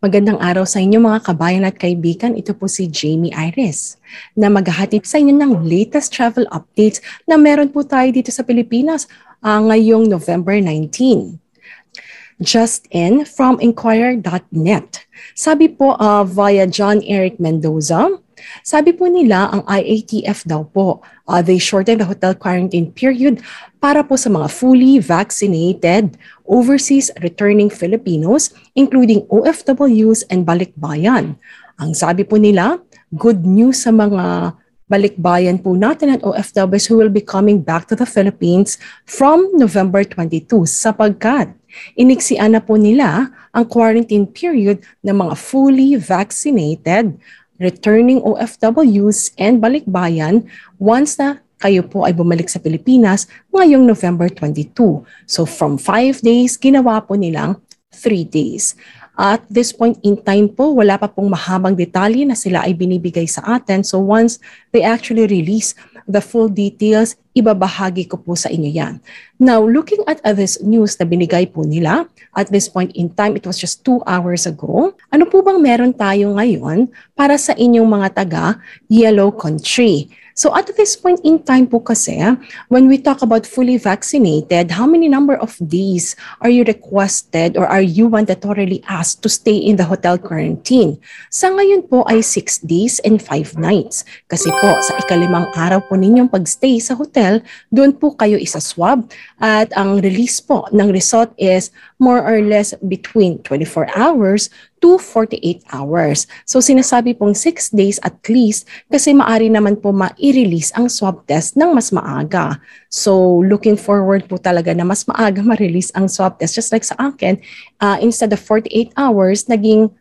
Magandang araw sa inyo mga kabayan at kaibigan. Ito po si Jamie Iris na maghahatid sa inyo ng latest travel updates na meron po tayo dito sa Pilipinas ngayong November 19. Just in from Inquirer.net. Sabi po via John Eric Mendoza, sabi po nila ang IATF daw po, they shortened the hotel quarantine period para po sa mga fully vaccinated overseas returning Filipinos, including OFWs and balikbayan. Ang sabi po nila, good news sa mga balikbayan po natin at OFWs who will be coming back to the Philippines from November 22 sapagkat iniksian na po nila ang quarantine period ng mga fully vaccinated returning OFWs and balikbayan once na kayo po ay bumalik sa Pilipinas ngayong November 22. So from 5 days, ginawa po nilang 3 days. At this point in time po, wala pa pong mahabang detalye na sila ay binibigay sa atin. So once they actually release the full details, ibabahagi ko po sa inyo yan. Now, looking at this news na binigay po nila, at this point in time, it was just 2 hours ago, ano po bang meron tayo ngayon para sa inyong mga taga-yellow country? So at this point in time po kasi, when we talk about fully vaccinated, how many number of days are you requested or are you mandatorily asked to stay in the hotel quarantine? Sa ngayon po ay 6 days and 5 nights. Kasi po sa ikalimang araw po ninyong pagstay sa hotel, doon po kayo isa-swab at ang release po ng result is more or less between 24 hours to 48 hours. So sinasabi pong 6 days at least kasi maari naman po ma-release ang swab test ng mas maaga. So looking forward po talaga na mas maaga ma-release ang swab test. Just like sa akin, instead of 48 hours, naging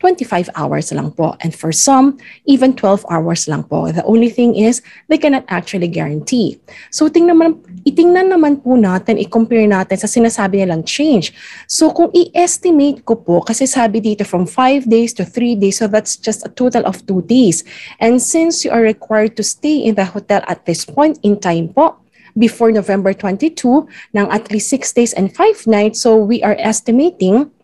25 hours lang po. And for some, even 12 hours lang po. The only thing is, they cannot actually guarantee. So itingnan naman po natin, i-compare natin sa sinasabi nilang change. So kung i-estimate ko po, kasi sabi dito from 5 days to 3 days, so that's just a total of 2 days. And since you are required to stay in the hotel at this point in time po, before November 22, ng at least 6 days and 5 nights, so we are estimating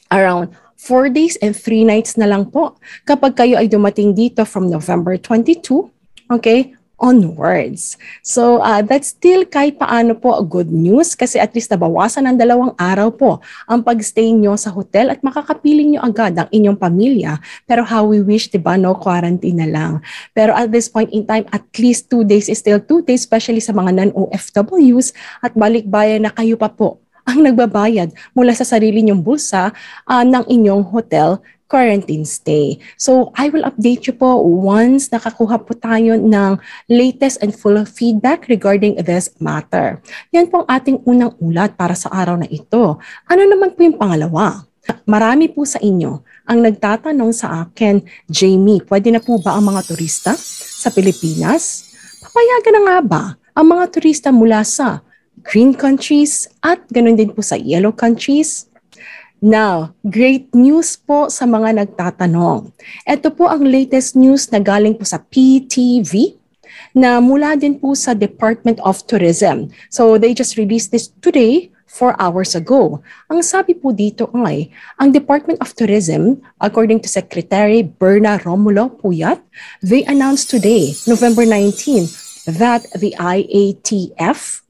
around 4 days and 3 nights na lang po kapag kayo ay dumating dito from November 22, okay, onwards. So that's still kahit paano po good news kasi at least nabawasan ng 2 araw po ang pagstay nyo sa hotel at makakapiling nyo agad ang inyong pamilya. Pero how we wish, diba, no quarantine na lang. Pero at this point in time, at least 2 days is still 2 days, especially sa mga non-OFWs at balikbayan na kayo pa po ang nagbabayad mula sa sarili niyong bulsa ng inyong hotel quarantine stay. So I will update you po once nakakuha po tayo ng latest and full feedback regarding this matter. Yan po ang ating unang ulat para sa araw na ito. Ano naman po yung pangalawa? Marami po sa inyo ang nagtatanong sa akin, Jamie, pwede na po ba ang mga turista sa Pilipinas? Papayagan na nga ba ang mga turista mula sa green countries at ganun din po sa yellow countries? Now, great news po sa mga nagtatanong. Ito po ang latest news na galing po sa PTV na mula din po sa Department of Tourism. So they just released this today, 4 hours ago. Ang sabi po dito ay, ang Department of Tourism, according to Secretary Berna Romulo Puyat, they announced today, November 19, that the IATF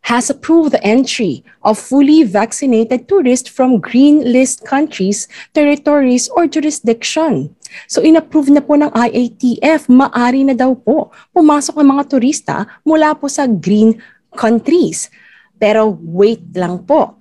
has approved the entry of fully vaccinated tourists from green list countries, territories, or jurisdiction. So inapprove na po ng IATF, maari na daw po pumasok ang mga turista mula po sa green countries. Pero wait lang po.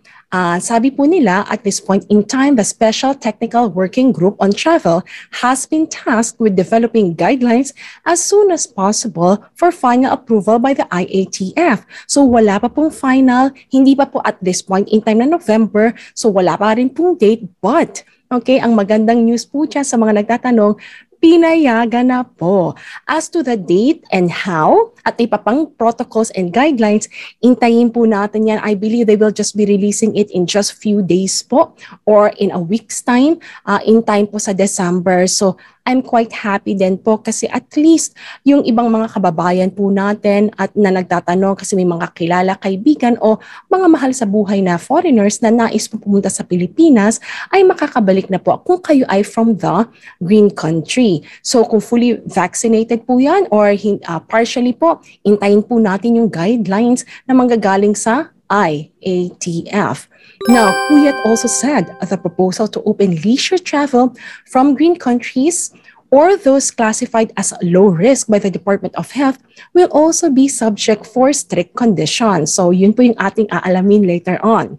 Sabi po nila, at this point in time, the Special Technical Working Group on Travel has been tasked with developing guidelines as soon as possible for final approval by the IATF. So wala pa pong final, hindi pa po at this point in time na November, so wala pa rin pong date, but okay, ang magandang news po dyan sa mga nagtatanong, pinayagan na po. As to the date and how, at iba pang protocols and guidelines, intayin po natin yan. I believe they will just be releasing it in just few days po or in a week's time, in time po sa December. So I'm quite happy din po kasi at least yung ibang mga kababayan po natin at na nagtatanong kasi may mga kilala, kaibigan o mga mahal sa buhay na foreigners na nais po pumunta sa Pilipinas ay makakabalik na po kung kayo ay from the green country. So kung fully vaccinated po yan or partially po, intayin po natin yung guidelines na manggagaling sa IATF. Now, Puyat also said the proposal to open leisure travel from green countries or those classified as low risk by the Department of Health will also be subject for strict conditions. So yun po yung ating aalamin later on.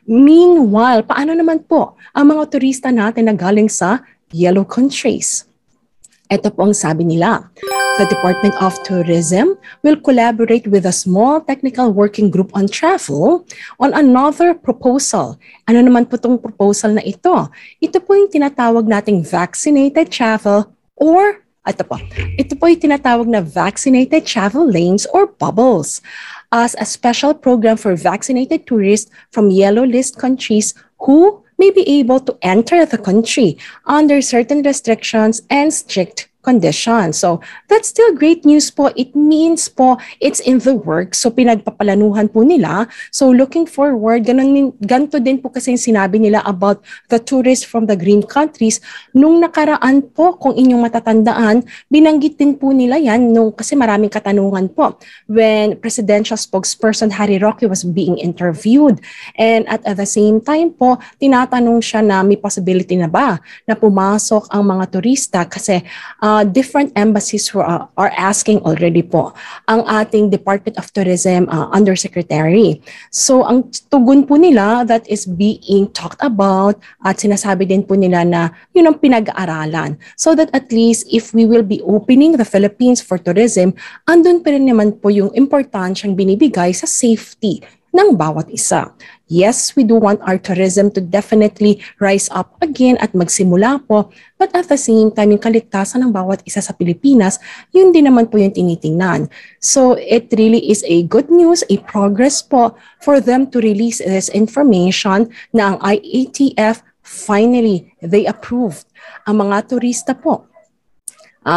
Meanwhile, paano naman po ang mga turista natin na galing sa yellow countries? Ito po ang sabi nila. The Department of Tourism will collaborate with a small technical working group on travel on another proposal. Ano naman po itong proposal na ito? Ito po yung tinatawag nating vaccinated travel or ito po yung tinatawag na vaccinated travel lanes or bubbles as a special program for vaccinated tourists from yellow list countries who may be able to enter the country under certain restrictions and strict conditions. So that's still great news po. It means po it's in the works. So pinagpapalanuhan po nila. So looking forward, ganito din po kasi yung sinabi nila about the tourists from the green countries. Nung nakaraan po, kung inyong matatandaan, binanggit din po nila yan kasi maraming katanungan po when presidential spokesperson Harry Roque was being interviewed. And at the same time po, tinatanong siya na may possibility na ba na pumasok ang mga turista kasi different embassies are asking already po ang ating Department of Tourism Undersecretary. So ang tugon po nila that is being talked about at sinasabi din po nila na yun ang pinag-aaralan. So that at least if we will be opening the Philippines for tourism, andun pa rin naman po yung importansyang binibigay sa safety ng bawat isa. Yes, we do want our tourism to definitely rise up again at magsimula po, but at the same time, yung kaligtasan ng bawat isa sa Pilipinas, yun din naman po yung tinitingnan. So it really is a good news, a progress po for them to release this information na ang IATF finally, they approved. Ang mga turista po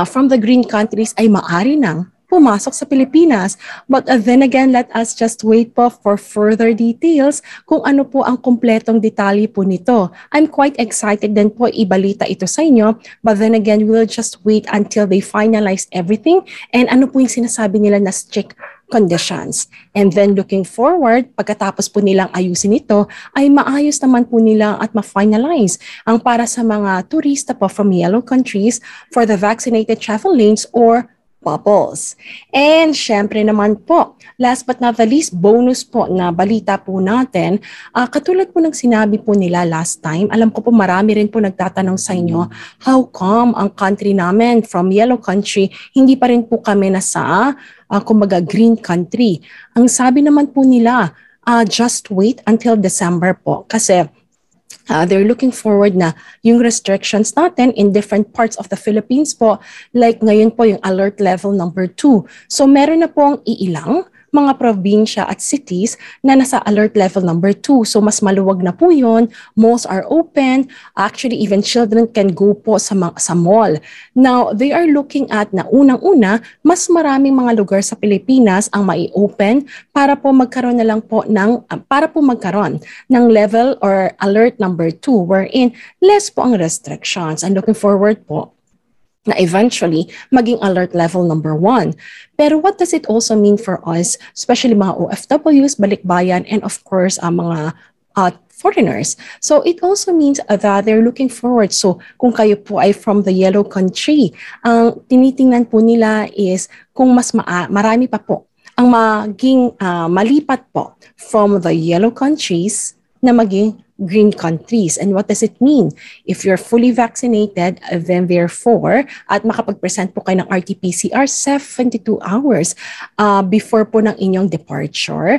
from the green countries ay maari nang pumasok sa Pilipinas. But then again, let us just wait po for further details kung ano po ang kumpletong detalye po nito. I'm quite excited din po ibalita ito sa inyo. But then again, we'll just wait until they finalize everything and ano po yung sinasabi nila na strict conditions. And then looking forward, pagkatapos po nilang ayusin ito, ay maayos naman po nila at ma-finalize ang para sa mga turista po from yellow countries for the vaccinated travel lanes or bubbles. And syempre naman po, last but not the least, bonus po na balita po natin, katulad po ng sinabi po nila last time, alam ko po marami rin po nagtatanong sa inyo, how come ang country namin from yellow country, hindi pa rin po kami nasa, kumbaga green country. Ang sabi naman po nila, just wait until December po kasi they're looking forward na yung restrictions natin in different parts of the Philippines po, like ngayon po yung alert level number 2. So meron na pong iilang mga probinsya at cities na nasa alert level number 2. So mas maluwag na po yun, malls are open, actually even children can go po sa mall. Now, they are looking at na unang-una, mas maraming mga lugar sa Pilipinas ang mai-open para po magkaroon na lang po ng level or alert number 2 wherein less po ang restrictions. And looking forward po na eventually maging alert level number 1. Pero what does it also mean for us, especially mga OFWs, balikbayan, and of course, mga foreigners? So it also means that they're looking forward. So kung kayo po ay from the yellow country, ang tinitingnan po nila is kung mas marami pa po ang maging malipat po from the yellow countries na maging green countries. And what does it mean? If you're fully vaccinated, then therefore, at makapag-present po kayo ng RT-PCR 72 hours before po ng inyong departure,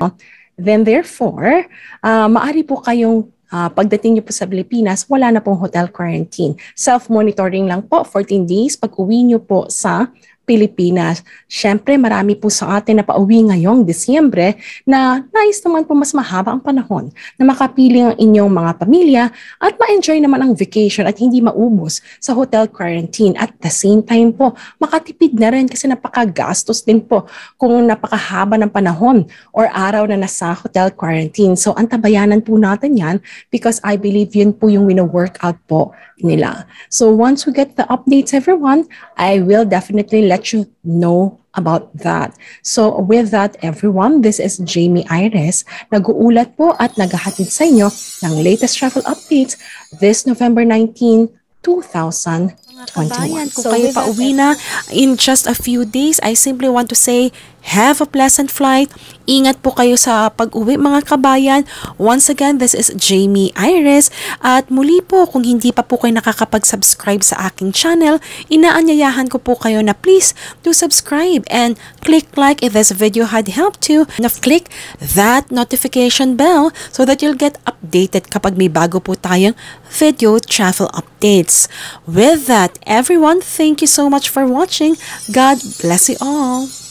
then therefore, maari po kayong pagdating niyo po sa Pilipinas, wala na pong hotel quarantine. Self-monitoring lang po, 14 days, pag uwi niyo po sa Pilipinas. Siyempre, marami po sa atin na pauwi ngayong Disyembre na nais naman po mas mahaba ang panahon na makapili ang inyong mga pamilya at ma-enjoy naman ang vacation at hindi maubos sa hotel quarantine. At the same time po, makatipid na rin kasi napakagastos din po kung napakahaba ng panahon or araw na nasa hotel quarantine. So, antabayanan po natin yan because I believe yun po yung wino-workout po nila. So, once we get the updates, everyone, I will definitely let you know about that. So, with that, everyone, this is Jamie Iris, nag-uulat po at naghahatid sa inyo ng latest travel updates this November 19, 2021. Kabayan, kung kayo pauwi na in just a few days, I simply want to say, have a pleasant flight. Ingat po kayo sa pag-uwi mga kabayan. Once again, this is Jamie Iris. At muli po, kung hindi pa po kayo nakakapag-subscribe sa aking channel, inaanyayahan ko po kayo na please do subscribe and click like if this video had helped you. And click that notification bell so that you'll get updated kapag may bago po tayong video travel updates. With that, everyone, thank you so much for watching. God bless you all.